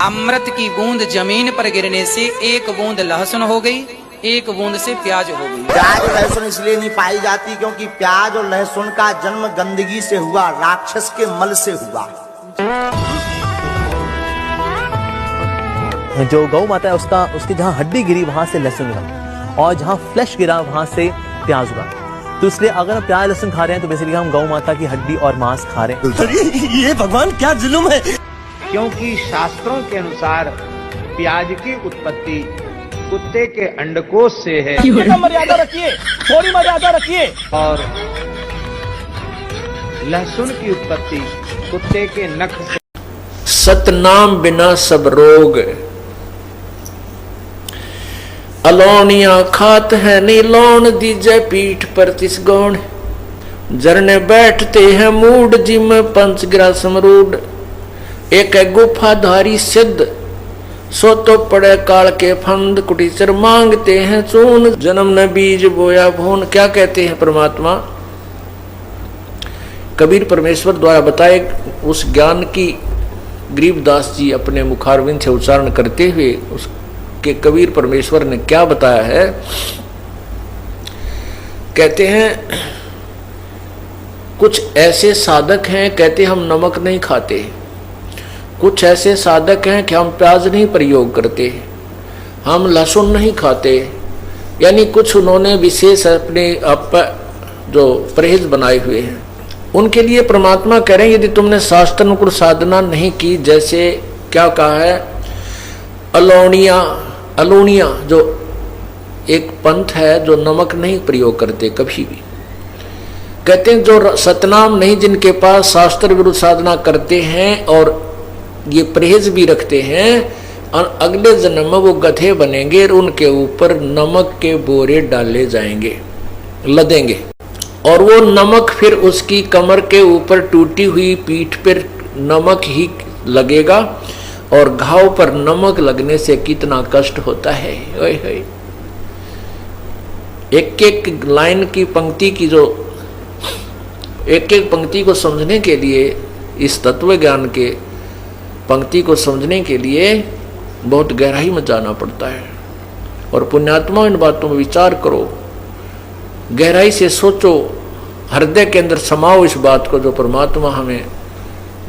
अमृत की बूंद जमीन पर गिरने से एक बूंद लहसुन हो गई, एक बूंद से प्याज हो गई। प्याज और लहसुन इसलिए नहीं पाई जाती क्योंकि प्याज और लहसुन का जन्म गंदगी से हुआ, राक्षस के मल से हुआ। जो गौ माता है उसकी जहाँ हड्डी गिरी वहां से लहसुन उगा, और जहाँ फ्लैश गिरा वहां से प्याज उगा। तो इसलिए अगर हम प्याज लहसुन खा रहे हैं तो बेसिकली हम गौ माता की हड्डी और मांस खा रहे हैं। ये भगवान क्या जुल्म है। क्योंकि शास्त्रों के अनुसार प्याज की उत्पत्ति कुत्ते के अंडकोश से है। मर्यादा रखिए, थोड़ी मर्यादा रखिए। और लहसुन की उत्पत्ति कुत्ते के नख से। सतनाम बिना सब रोग, अलौनिया खात है नहीं लौन दीजे पीठ पर तिस गौण। जरने बैठते हैं मूड जिम पंचग्रा समरूड। एक है गुफाधारी सिद्ध, सो तो पड़े काल के फंद। कुटीचर मांगते हैं चून, जन्म न बीज बोया भून। क्या कहते हैं परमात्मा? कबीर परमेश्वर द्वारा बताए उस ज्ञान की गरीबदास जी अपने मुखारविंद से उच्चारण करते हुए उसके कबीर परमेश्वर ने क्या बताया है। कहते हैं कुछ ऐसे साधक हैं, कहते हम नमक नहीं खाते। कुछ ऐसे साधक हैं कि हम प्याज नहीं प्रयोग करते, हम लहसुन नहीं खाते। यानी कुछ उन्होंने विशेष अपने आप जो परहेज बनाए हुए हैं। उनके लिए परमात्मा कह रहे हैं यदि तुमने शास्त्रानुकूल साधना नहीं की, जैसे क्या कहा है, अलौनिया जो एक पंथ है जो नमक नहीं प्रयोग करते कभी भी। कहते हैं जो सतनाम नहीं, जिनके पास शास्त्र विरुद्ध साधना करते हैं और ये परहेज भी रखते हैं, और अगले जन्म में वो गधे बनेंगे और उनके ऊपर नमक के बोरे डाले जाएंगे, लदेंगे। और वो नमक फिर उसकी कमर के ऊपर टूटी हुई पीठ पर नमक ही लगेगा। और घाव पर नमक लगने से कितना कष्ट होता है। ओए होए, एक एक लाइन की पंक्ति की जो एक एक पंक्ति को समझने के लिए, इस तत्व ज्ञान के पंक्ति को समझने के लिए बहुत गहराई में जाना पड़ता है। और पुण्यात्मा इन बातों में विचार करो, गहराई से सोचो, हृदय के अंदर समाओ इस बात को जो परमात्मा हमें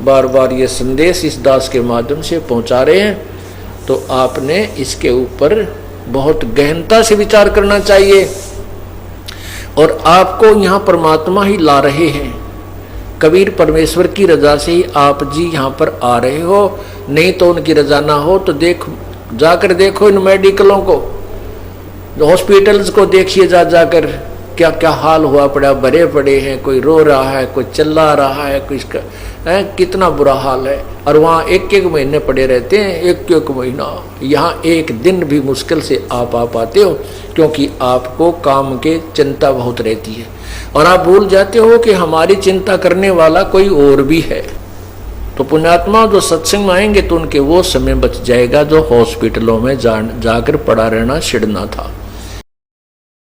बार बार ये संदेश इस दास के माध्यम से पहुंचा रहे हैं। तो आपने इसके ऊपर बहुत गहनता से विचार करना चाहिए। और आपको यहाँ परमात्मा ही ला रहे हैं, कबीर परमेश्वर की रजा से ही आप जी यहाँ पर आ रहे हो। नहीं तो उनकी रजा ना हो तो जाकर देखो इन मेडिकलों को, हॉस्पिटल्स को देखिए, जाकर क्या क्या हाल हुआ पड़ा, भरे पड़े हैं, कोई रो रहा है, कोई चिल्ला रहा है, कोई इसका है, कितना बुरा हाल है। और वहाँ एक एक महीने पड़े रहते हैं, एक एक महीना। यहाँ एक दिन भी मुश्किल से आप आ पाते हो, क्योंकि आपको काम के चिंता बहुत रहती है। और आप भूल जाते हो कि हमारी चिंता करने वाला कोई और भी है। तो पुण्यात्मा जो सत्संग में आएंगे तो उनके वो समय बच जाएगा जो हॉस्पिटलों में जाकर पड़ा रहना छिड़ना था।